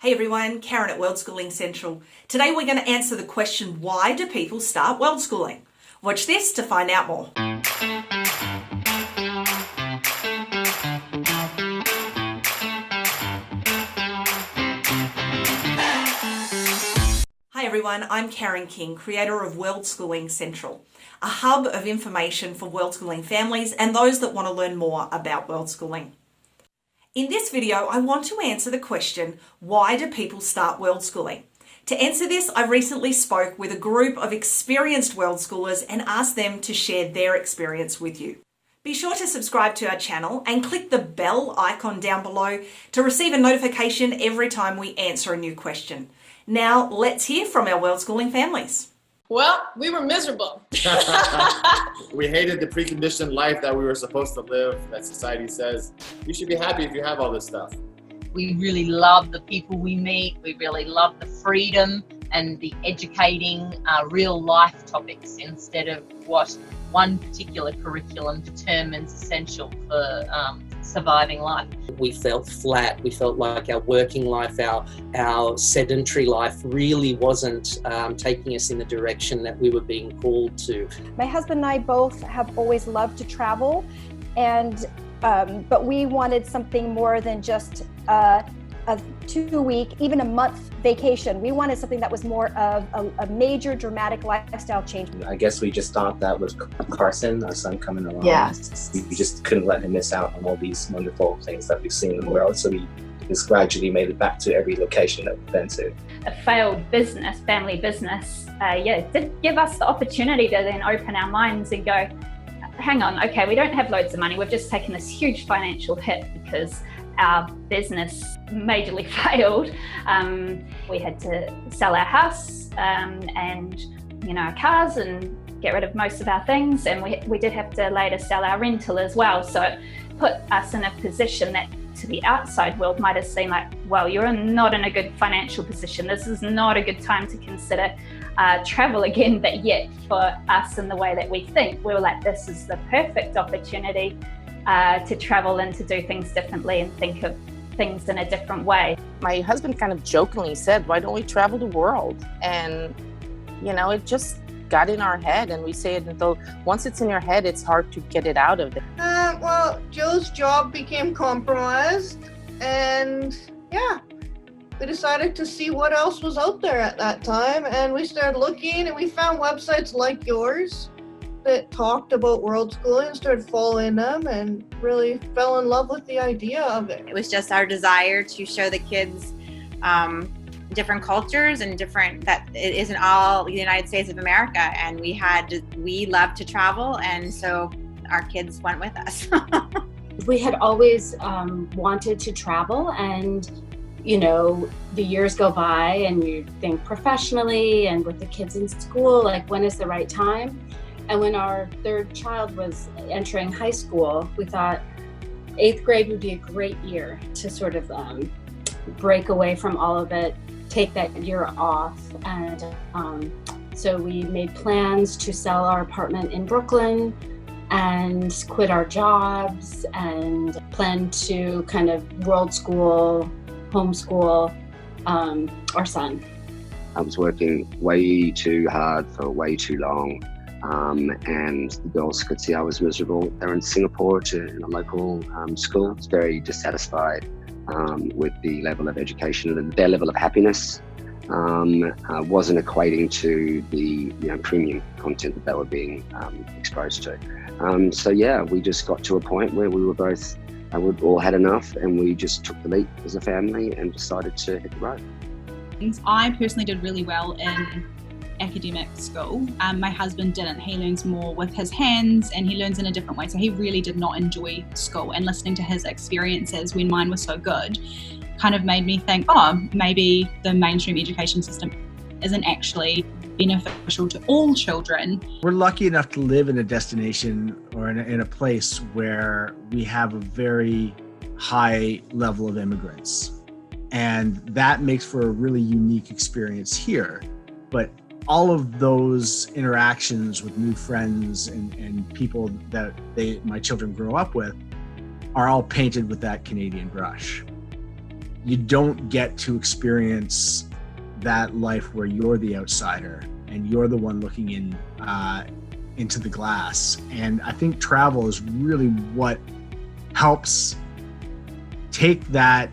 Hey everyone, Karen at Worldschooling Central. Today we're going to answer the question, why do people start worldschooling? Watch this to find out more. Hi everyone, I'm Karen King, creator of Worldschooling Central, a hub of information for worldschooling families and those that want to learn more about worldschooling. In this video, I want to answer the question, why do people start worldschooling? To answer this, I recently spoke with a group of experienced worldschoolers and asked them to share their experience with you. Be sure to subscribe to our channel and click the bell icon down below to receive a notification every time we answer a new question. Now, let's hear from our worldschooling families. Well, we were miserable. We hated the preconditioned life that we were supposed to live, that society says you should be happy if you have all this stuff. We really love the people we meet. We really love the freedom and the educating real life topics instead of what one particular curriculum determines essential for surviving life. We felt flat. We felt like our working life, our sedentary life really wasn't taking us in the direction that we were being called to. My husband and I both have always loved to travel, and but we wanted something more than just a 2-week, even a month vacation. We wanted something that was more of a major dramatic lifestyle change. I guess we just thought that with Carson, our son, coming along, we just couldn't let him miss out on all these wonderful things that we've seen in the world. So we just gradually made it back to every location that we've been to. A failed business, family business, did give us the opportunity to then open our minds and go, hang on, okay, we don't have loads of money. We've just taken this huge financial hit because our business majorly failed. We had to sell our house and our cars and get rid of most of our things, and we did have to later sell our rental as well. So it put us in a position that to the outside world might have seemed like, well, you're not in a good financial position. This is not a good time to consider travel again. But yet for us, in the way that we think, we were like, this is the perfect opportunity to travel and to do things differently and think of things in a different way. My husband kind of jokingly said, why don't we travel the world? And, it just got in our head, and we say it until once it's in your head, it's hard to get it out of it. Well, Joe's job became compromised, and we decided to see what else was out there at that time, and we started looking, and we found websites like yours that talked about world schooling and started following them and really fell in love with the idea of it. It was just our desire to show the kids different cultures and that it isn't all the United States of America, and we love to travel, and so our kids went with us. We had always wanted to travel, and the years go by and you think professionally and with the kids in school, like, when is the right time? And when our third child was entering high school, we thought 8th grade would be a great year to sort of break away from all of it, take that year off. And so we made plans to sell our apartment in Brooklyn and quit our jobs and plan to kind of world school, homeschool our son. I was working way too hard for way too long. And the girls could see I was miserable. They were in Singapore in a local school. I was very dissatisfied with the level of education and their level of happiness. Wasn't equating to the premium content that they were being exposed to. We just got to a point where we were both, we all had enough, and we just took the leap as a family and decided to hit the road. I personally did really well in academic school. My husband didn't. He learns more with his hands and he learns in a different way. So he really did not enjoy school, and listening to his experiences when mine was so good kind of made me think, maybe the mainstream education system isn't actually beneficial to all children. We're lucky enough to live in a destination or in a place where we have a very high level of immigrants. And that makes for a really unique experience here. But all of those interactions with new friends and people that my children grow up with are all painted with that Canadian brush. you don't get to experience that life where you're the outsider and you're the one looking into the glass. And I think travel is really what helps take that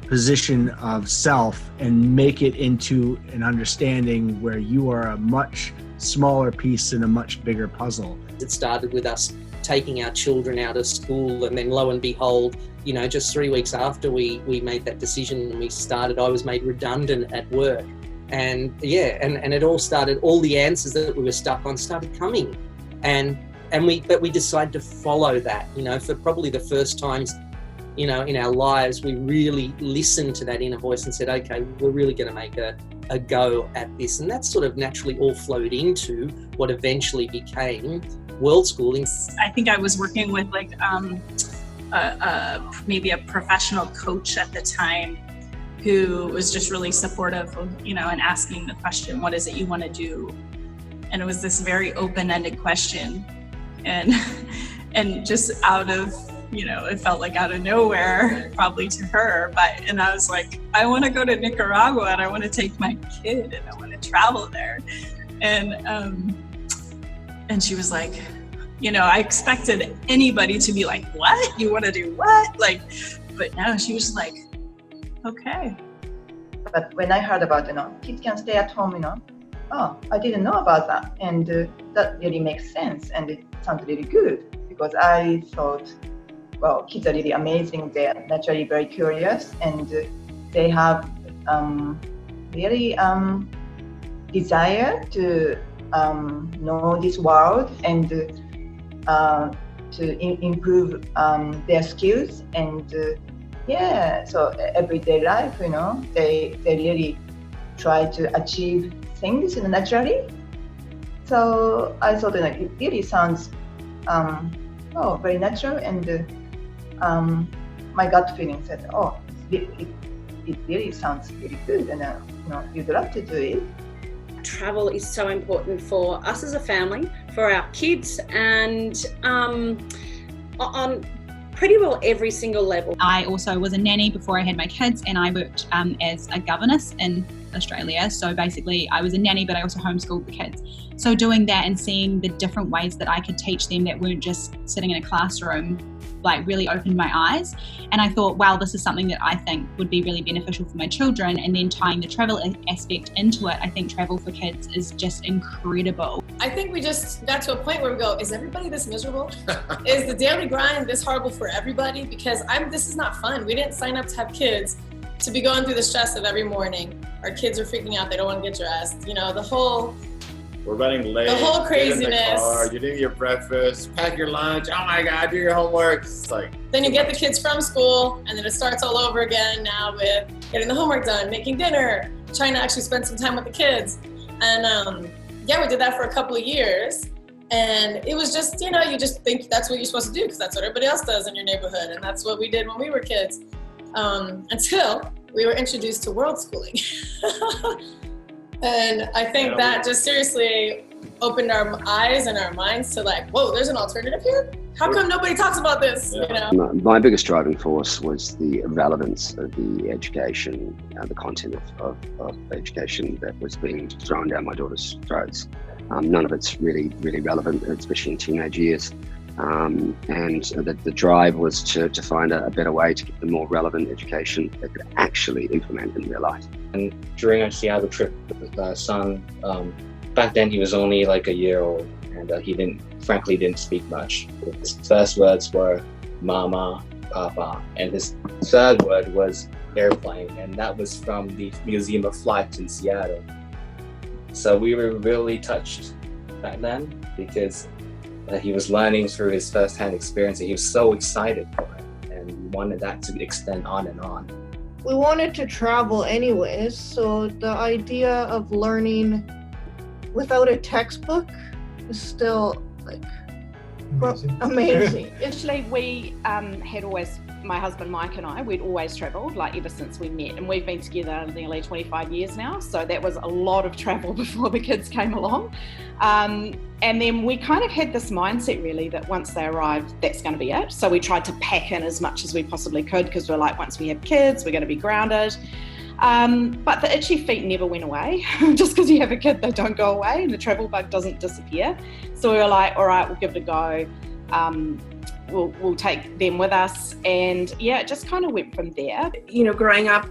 position of self and make it into an understanding where you are a much smaller piece in a much bigger puzzle. It started with us taking our children out of school, and then lo and behold, just 3 weeks after we made that decision and we started, I was made redundant at work. And and it all started, all the answers that we were stuck on started coming. But we decided to follow that, for probably the first times, in our lives, we really listened to that inner voice and said, okay, we're really going to make a go at this. And that sort of naturally all flowed into what eventually became Worldschooling. I think I was working with maybe a professional coach at the time who was just really supportive of, and asking the question, what is it you want to do? And it was this very open-ended question. And just out of, it felt like out of nowhere, probably to her, and I was like, I want to go to Nicaragua and I want to take my kid and I want to travel there. And she was like, I expected anybody to be like, what? You want to do what? But no, she was like, okay. But when I heard about, kids can stay at home, oh, I didn't know about that. And that really makes sense. And it sounds really good because I thought, well, kids are really amazing. They're naturally very curious and they have really desire to know this world and to improve their skills. And so everyday life, they really try to achieve things naturally. So I thought it really sounds very natural, and my gut feeling said, it really sounds really good, and you'd love to do it. Travel is so important for us as a family, for our kids, and on pretty well every single level. I also was a nanny before I had my kids, and I worked as a governess in Australia. So basically I was a nanny, but I also homeschooled the kids. So doing that and seeing the different ways that I could teach them that weren't just sitting in a classroom, really opened my eyes. And I thought, wow, this is something that I think would be really beneficial for my children. And then tying the travel aspect into it, I think travel for kids is just incredible. I think we just got to a point where we go, is everybody this miserable? Is the daily grind this horrible for everybody? Because this is not fun. We didn't sign up to have kids to be going through the stress of every morning. Our kids are freaking out, they don't want to get dressed. We're running late. The whole craziness. Get in the car, you're doing your breakfast, pack your lunch. Oh my God, do your homework. It's then you get the kids from school, and then it starts all over again now with getting the homework done, making dinner, trying to actually spend some time with the kids. And we did that for a couple of years. And it was just, you just think that's what you're supposed to do because that's what everybody else does in your neighborhood. And that's what we did when we were kids. Until we were introduced to Worldschooling. And I think that just seriously opened our eyes and our minds to whoa, there's an alternative here? How come nobody talks about this? My biggest driving force was the relevance of the education, the content of education that was being thrown down my daughter's throats. None of it's really relevant, especially in teenage years. And the drive was to find a better way to get the more relevant education that could actually implement in real life. And during our Seattle trip with our son, back then he was only a year old, and he didn't speak much. His first words were mama, papa, and his third word was airplane, and that was from the Museum of Flight in Seattle. So we were really touched back then because he was learning through his first-hand experience, and he was so excited for it, and we wanted that to extend on and on. We wanted to travel anyways, so the idea of learning without a textbook is still amazing. Actually, we had always my husband Mike and I, we'd always travelled, like ever since we met, and we've been together nearly 25 years now, so that was a lot of travel before the kids came along. And then we kind of had this mindset really that once they arrived, that's going to be it. So we tried to pack in as much as we possibly could, because we're like, once we have kids, we're going to be grounded. But the itchy feet never went away. Just because you have a kid, they don't go away, and the travel bug doesn't disappear. So we were like, all right, we'll give it a go. We'll take them with us, and yeah, it just kind of went from there. You know, growing up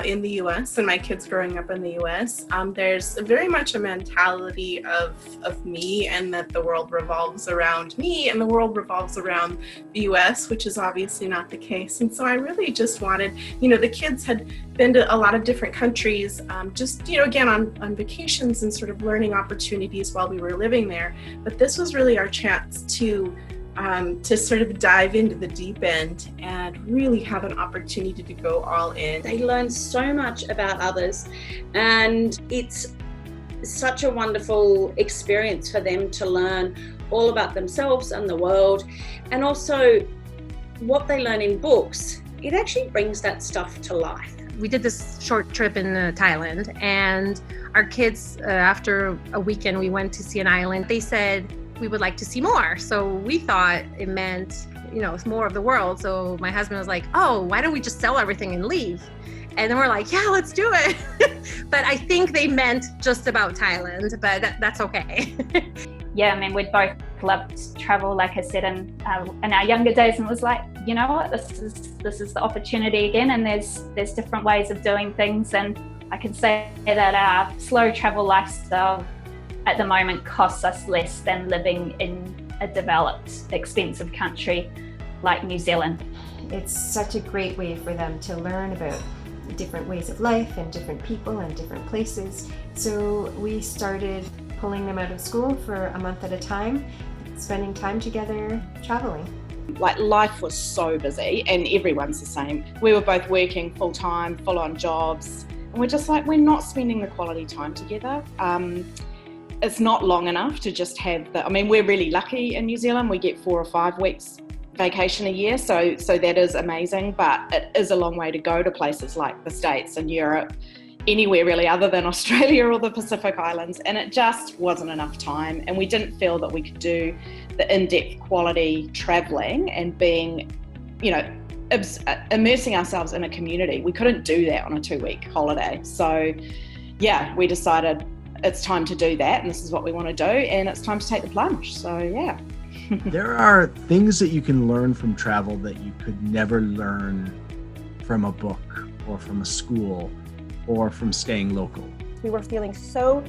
in the US, and my kids growing up in the US, there's very much a mentality of me, and that the world revolves around me and the world revolves around the US, which is obviously not the case. And so I really just wanted, you know, the kids had been to a lot of different countries, just, you know, again, on vacations and sort of learning opportunities while we were living there. But this was really our chance to sort of dive into the deep end and really have an opportunity to go all in. They learn so much about others, and it's such a wonderful experience for them to learn all about themselves and the world, and also what they learn in books, it actually brings that stuff to life. We did this short trip in Thailand, and our kids, after a weekend, we went to see an island. They said, we would like to see more. So we thought it meant, you know, it's more of the world. So my husband was like, oh, why don't we just sell everything and leave? And then we're like, yeah, let's do it. But I think they meant just about Thailand, but that's okay. Yeah, I mean, we'd both loved travel, like I said, in our younger days, and it was like, you know what, this is the opportunity again, and there's different ways of doing things. And I can say that our slow travel lifestyle at the moment costs us less than living in a developed, expensive country like New Zealand. It's such a great way for them to learn about different ways of life and different people and different places. So we started pulling them out of school for a month at a time, spending time together, traveling. Like, life was so busy, and everyone's the same. We were both working full-time, full-on jobs, and we're just like, we're not spending the quality time together. It's not long enough to just have I mean, we're really lucky in New Zealand. We get 4 or 5 weeks vacation a year, so that is amazing, but it is a long way to go to places like the States and Europe, anywhere really other than Australia or the Pacific Islands, and it just wasn't enough time, and we didn't feel that we could do the in-depth quality traveling and being, you know, immersing ourselves in a community. We couldn't do that on a 2-week holiday. So yeah, we decided it's time to do that, and this is what we want to do, and it's time to take the plunge. So yeah. There are things that you can learn from travel that you could never learn from a book or from a school or from staying local. We were feeling so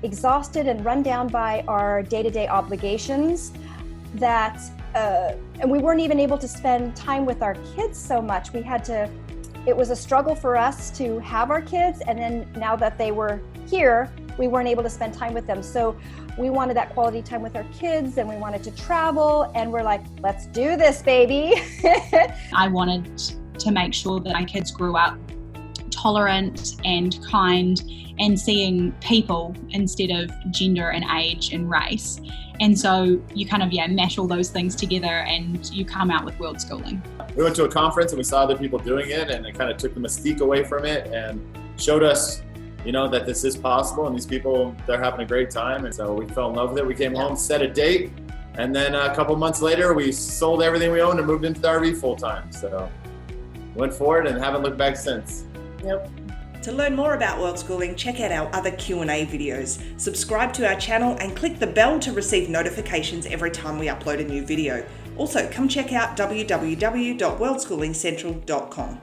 exhausted and run down by our day-to-day obligations that and we weren't even able to spend time with our kids so much. It was a struggle for us to have our kids, and then now that they were here, we weren't able to spend time with them. So we wanted that quality time with our kids, and we wanted to travel, and we're like, let's do this, baby. I wanted to make sure that my kids grew up tolerant and kind and seeing people instead of gender and age and race. And so you kind of, mash all those things together and you come out with Worldschooling. We went to a conference and we saw other people doing it, and it kind of took the mystique away from it and showed us, you know, that this is possible, and these people, they're having a great time. And so we fell in love with it. We came home, set a date, and then a couple months later, we sold everything we owned and moved into the RV full time. So went for it and haven't looked back since. Yep. To learn more about Worldschooling, check out our other Q&A videos, subscribe to our channel and click the bell to receive notifications every time we upload a new video. Also, come check out www.worldschoolingcentral.com.